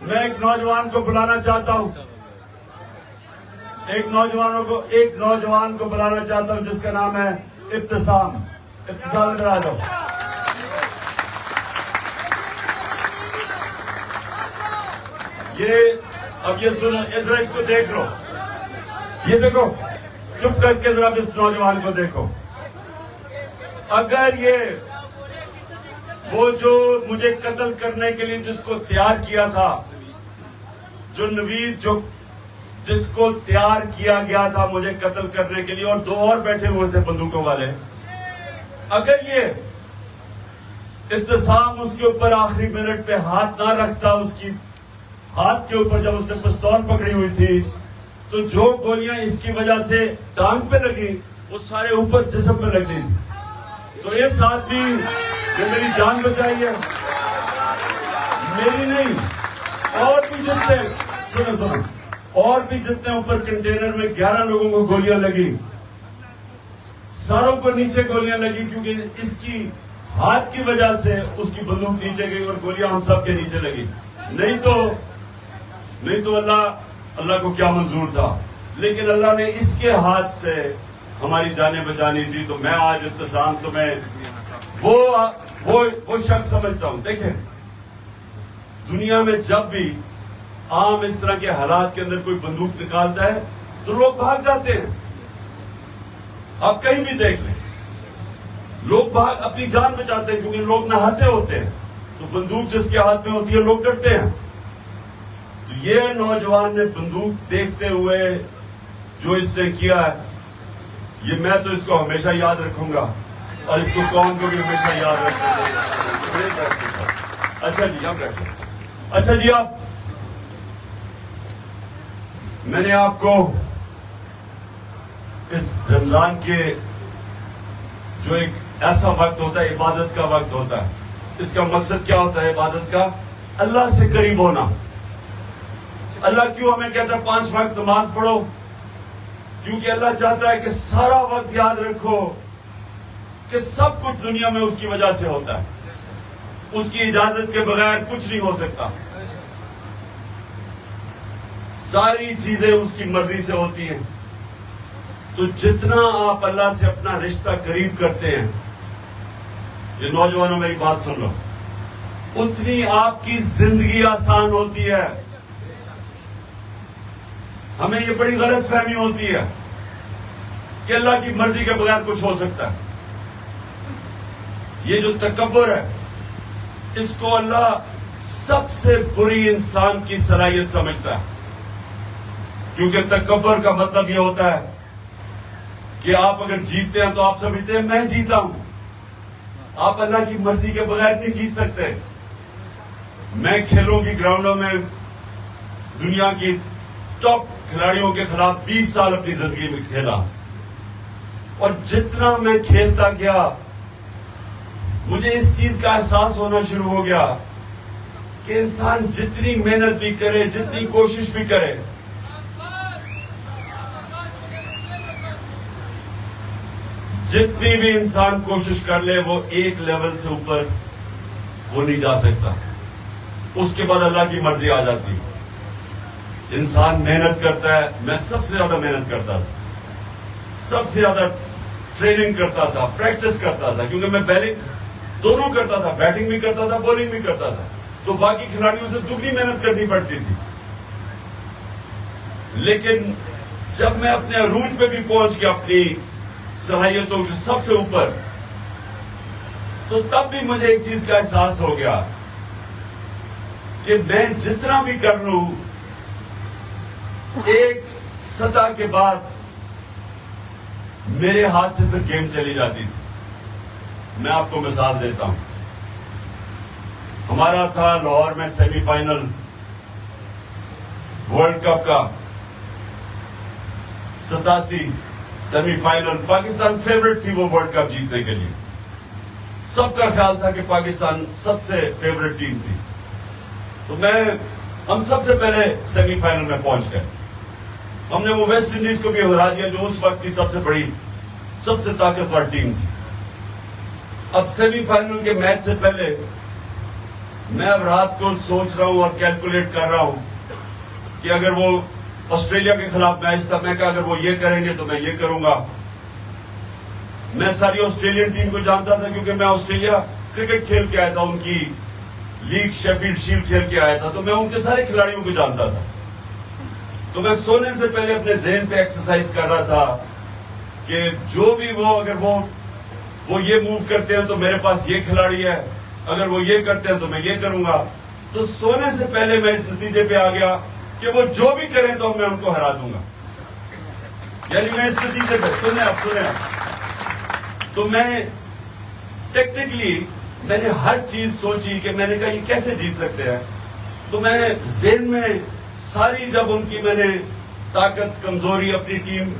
میں ایک نوجوان کو بلانا چاہتا ہوں، ایک نوجوان کو بلانا چاہتا ہوں جس کا نام ہے ابتسام۔ ابتسام ادھر آ جاؤ۔ اب یہ سنو، ذرا اس کو دیکھ لو، یہ دیکھو، چپ کر کے ذرا اس نوجوان کو دیکھو۔ اگر یہ وہ جو مجھے قتل کرنے کے لیے جس کو تیار کیا تھا، جو نوید جس کو تیار کیا گیا تھا مجھے قتل کرنے کے لیے، اور دو اور بیٹھے ہوئے تھے بندوقوں والے، اگر یہ ابتسام اس کے اوپر آخری منٹ پہ ہاتھ نہ رکھتا، اس کی ہاتھ کے اوپر جب اس نے پستول پکڑی ہوئی تھی، تو جو گولیاں اس کی وجہ سے ٹانگ پہ لگی وہ سارے اوپر جسم پہ لگنی تھی۔ تو یہ ساتھ بھی یہ میری جان بچائی ہے، میری نہیں، اور بھی جتنے سنو اور بھی جتنے اوپر کنٹینر میں 11 لوگوں کو گولیاں لگی، ساروں کو نیچے گولیاں لگی، کیونکہ اس کی ہاتھ کی وجہ سے اس کی بندوق نیچے گئی اور گولیاں ہم سب کے نیچے لگی۔ نہیں تو اللہ کو کیا منظور تھا، لیکن اللہ نے اس کے ہاتھ سے ہماری جانیں بچانی تھی۔ تو میں آج ابتسام تمہیں وہ شخص سمجھتا ہوں۔ دیکھیں، دنیا میں جب بھی عام اس طرح کے حالات کے اندر کوئی بندوق نکالتا ہے تو لوگ بھاگ جاتے ہیں۔ آپ کہیں بھی دیکھ لیں، لوگ اپنی جان بچاتے ہیں، کیونکہ لوگ نہاتے ہوتے ہیں، تو بندوق جس کے ہاتھ میں ہوتی ہے لوگ ڈرتے ہیں۔ تو یہ نوجوان نے بندوق دیکھتے ہوئے جو اس نے کیا ہے، یہ میں تو اس کو ہمیشہ یاد رکھوں گا، اور اس کو قوم کو بھی ہمیشہ یاد رکھوں گا۔ اچھا جی، میں نے آپ کو اس رمضان کے جو ایک ایسا وقت ہوتا ہے، عبادت کا وقت ہوتا ہے، اس کا مقصد کیا ہوتا ہے عبادت کا؟ اللہ سے قریب ہونا۔ اللہ کیوں ہمیں کہتا ہے 5 وقت نماز پڑھو؟ کیونکہ اللہ چاہتا ہے کہ سارا وقت یاد رکھو کہ سب کچھ دنیا میں اس کی وجہ سے ہوتا ہے، اس کی اجازت کے بغیر کچھ نہیں ہو سکتا، ساری چیزیں اس کی مرضی سے ہوتی ہیں۔ تو جتنا آپ اللہ سے اپنا رشتہ قریب کرتے ہیں، یہ نوجوانوں میری بات سن لو، اتنی آپ کی زندگی آسان ہوتی ہے۔ ہمیں یہ بڑی غلط فہمی ہوتی ہے کہ اللہ کی مرضی کے بغیر کچھ ہو سکتا ہے۔ یہ جو تکبر ہے، اس کو اللہ سب سے بری انسان کی صلاحیت سمجھتا ہے، کیونکہ تکبر کا مطلب یہ ہوتا ہے کہ آپ اگر جیتتے ہیں تو آپ سمجھتے ہیں میں جیتا ہوں۔ آپ اللہ کی مرضی کے بغیر نہیں جیت سکتے۔ میں کھیلوں کی گراؤنڈوں میں دنیا کی ٹاپ کھلاڑیوں کے خلاف 20 سال اپنی زندگی میں کھیلا، اور جتنا میں کھیلتا گیا مجھے اس چیز کا احساس ہونا شروع ہو گیا کہ انسان جتنی محنت بھی کرے، جتنی کوشش بھی کرے، جتنی بھی انسان کوشش کر لے، وہ ایک لیول سے اوپر وہ نہیں جا سکتا۔ اس کے بعد اللہ کی مرضی آ جاتی ہے۔ انسان محنت کرتا ہے، میں سب سے زیادہ محنت کرتا تھا، سب سے زیادہ ٹریننگ کرتا تھا، پریکٹس کرتا تھا، کیونکہ میں بیلنگ دونوں کرتا تھا، بیٹنگ بھی کرتا تھا، بولنگ بھی کرتا تھا، تو باقی کھلاڑیوں سے دگنی محنت کرنی پڑتی تھی۔ لیکن جب میں اپنے عروج پہ بھی پہنچ گیا، اپنی صلاحیتوں سے سب سے اوپر، تو تب بھی مجھے ایک چیز کا احساس ہو گیا کہ میں جتنا بھی کر لوں، ایک سطح کے بعد میرے ہاتھ سے پھر گیم چلی جاتی تھی۔ میں آپ کو مثال دیتا ہوں، ہمارا تھا لاہور میں سیمی فائنل ورلڈ کپ کا، 87 سیمی فائنل۔ پاکستان فیورٹ تھی وہ ورلڈ کپ جیتنے کے لیے، سب کا خیال تھا کہ پاکستان سب سے فیورٹ ٹیم تھی۔ تو ہم سب سے پہلے سیمی فائنل میں پہنچ گئے، ہم نے وہ ویسٹ انڈیز کو بھی ہرا دیا جو اس وقت کی سب سے بڑی، سب سے طاقتور ٹیم تھی۔ اب سیمی فائنل کے میچ سے پہلے میں اب رات کو سوچ رہا ہوں اور کیلکولیٹ کر رہا ہوں کہ اگر وہ آسٹریلیا کے خلاف میچ تھا، میں کہا اگر وہ یہ کریں گے تو میں یہ کروں گا. میں ساری آسٹریلین ٹیم کو جانتا تھا کیونکہ میں آسٹریلیا کرکٹ کھیل کے آیا تھا، ان کی لیگ شیفیلڈ شیلڈ کھیل کے آیا تھا، تو میں ان کے سارے کھلاڑیوں کو جانتا تھا. تو میں سونے سے پہلے اپنے ذہن پہ ایکسرسائز کر رہا تھا کہ جو بھی وہ اگر وہ یہ موو کرتے ہیں تو میرے پاس یہ کھلاڑی ہے، اگر وہ یہ کرتے ہیں تو میں یہ کروں گا. تو سونے سے پہلے میں اس نتیجے پہ آ گیا کہ وہ جو بھی کریں تو میں ان کو ہرا دوں گا. یعنی میں اس نتیجے پہ سنیں تو میں ٹیکٹیکلی میں نے ہر چیز سوچی کہ میں نے کہا یہ کیسے جیت سکتے ہیں. تو میں ذہن میں ساری جب ان کی میں نے طاقت کمزوری اپنی ٹیم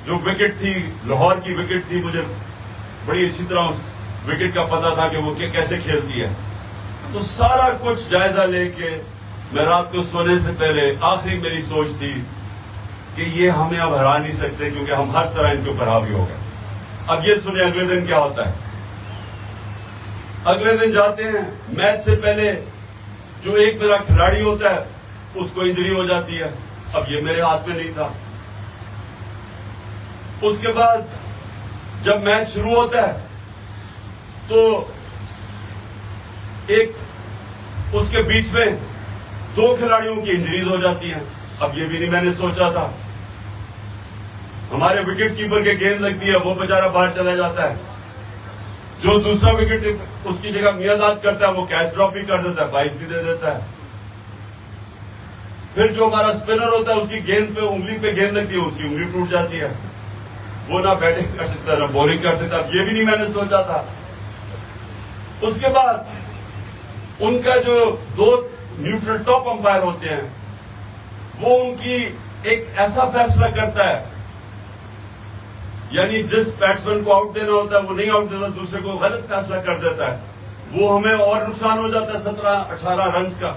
جو وکٹ تھی لاہور کی وکٹ تھی، مجھے بڑی اچھی طرح اس وکٹ کا پتا تھا کہ وہ کیسے کھیلتی ہے. تو سارا کچھ جائزہ لے کے میں رات کو سونے سے پہلے آخری میری سوچ تھی کہ یہ ہمیں اب ہرا نہیں سکتے کیونکہ ہم ہر طرح ان کے اوپر حاوی ہو گئے. اب یہ سنیں اگلے دن کیا ہوتا ہے. اگلے دن جاتے ہیں، میچ سے پہلے جو ایک میرا کھلاڑی ہوتا ہے اس کو انجری ہو جاتی ہے. اب یہ میرے ہاتھ میں نہیں تھا. اس کے بعد جب میچ شروع ہوتا ہے تو ایک اس کے بیچ میں 2 کھلاڑیوں کی انجریز ہو جاتی ہیں. اب یہ بھی نہیں میں نے سوچا تھا. ہمارے وکٹ کیپر کے گیند لگتی ہے، وہ بیچارہ باہر چلا جاتا ہے. جو دوسرا وکٹ اس کی جگہ میاداد کرتا ہے وہ کیچ ڈراپ بھی کر دیتا ہے، 22 بھی دے دیتا ہے. پھر جو ہمارا اسپنر ہوتا ہے اس کی گیند پہ انگلی پہ گیند لگتی ہے، اس کی انگلی ٹوٹ جاتی ہے، وہ نہ بیٹنگ کر سکتا نہ بولنگ کر سکتا. اب یہ بھی نہیں میں نے سوچا تھا. اس کے بعد ان کا جو 2 نیوٹرل ٹاپ امپائر ہوتے ہیں وہ ان کی ایک ایسا فیصلہ کرتا ہے، یعنی جس بیٹسمین کو آؤٹ دینا ہوتا ہے وہ نہیں آؤٹ دیتا، دوسرے کو غلط فیصلہ کر دیتا ہے. وہ ہمیں اور نقصان ہو جاتا ہے 17-18 رنز کا.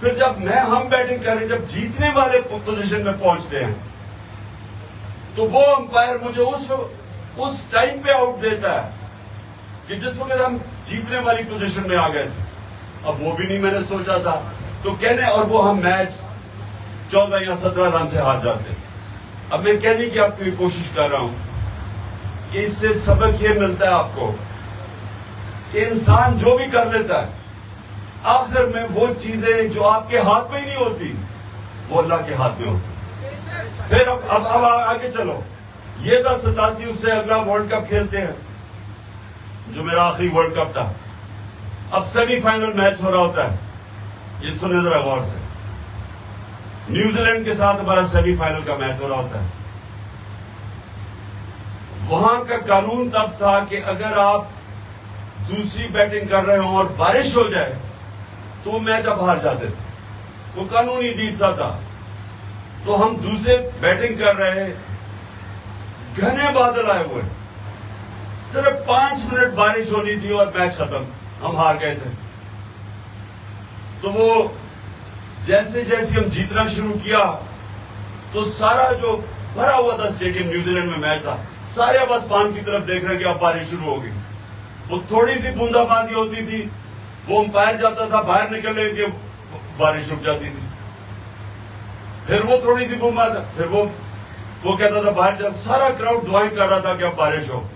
پھر جب ہم بیٹنگ کر رہے ہیں، جب جیتنے والے پوزیشن میں پہنچتے ہیں تو وہ امپائر مجھے اس ٹائم پہ آؤٹ دیتا ہے کہ جس وقت ہم جیتنے والی پوزیشن میں آ گئے تھے. اب وہ بھی نہیں میں نے سوچا تھا. تو کہنے اور وہ ہم میچ 14 یا 17 رن سے ہار جاتے ہیں. اب میں کہنے کی آپ کو یہ کوشش کر رہا ہوں کہ اس سے سبق یہ ملتا ہے آپ کو کہ انسان جو بھی کر لیتا ہے آخر میں وہ چیزیں جو آپ کے ہاتھ میں ہی نہیں ہوتی وہ اللہ کے ہاتھ میں ہوتی. پھر اب آگے چلو. یہ تھا 87. اس سے اگلا ورلڈ کپ کھیلتے ہیں جو میرا آخری ورلڈ کپ تھا. اب سیمی فائنل میچ ہو رہا ہوتا ہے. یہ سنیں ذرا غور سے. نیوزی لینڈ کے ساتھ ہمارا سیمی فائنل کا میچ ہو رہا ہوتا ہے. وہاں کا قانون تب تھا کہ اگر آپ دوسری بیٹنگ کر رہے ہوں اور بارش ہو جائے تو وہ میچ اب ہار جاتے تھے. وہ قانون ہی جیت سا تھا. تو ہم دوسرے بیٹنگ کر رہے، گھنے بادل آئے ہوئے، صرف 5 منٹ بارش ہونی تھی اور میچ ختم، ہم ہار گئے تھے. تو وہ جیسے جیسے ہم جیتنا شروع کیا تو سارا جو بھرا ہوا تھا اسٹیڈیم، نیوزی لینڈ میں میچ تھا، سارے اب آسمان کی طرف دیکھ رہے ہیں کہ اب بارش شروع ہوگی. وہ تھوڑی سی بوندا باندی ہوتی تھی، وہ امپائر جاتا تھا باہر نکلنے کے، بارش رک جاتی تھی. پھر وہ تھوڑی سی بوندا، پھر وہ کہتا تھا باہر جا. سارا کراؤڈ دعائیں کر رہا تھا کہ اب بارش ہو،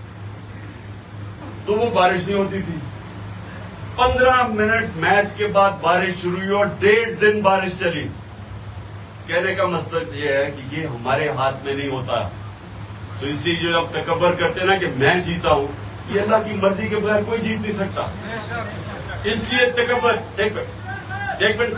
تو وہ بارش نہیں ہوتی تھی. 15 منٹ میچ کے بعد بارش شروع ہوئی اور 1.5 دن بارش چلی. کہنے کا مقصد یہ ہے کہ یہ ہمارے ہاتھ میں نہیں ہوتا. تو اس لیے جو آپ تکبر کرتے ہیں نا کہ میں جیتا ہوں، یہ اللہ کی مرضی کے بغیر کوئی جیت نہیں سکتا. اس لیے تکبر ایک منٹ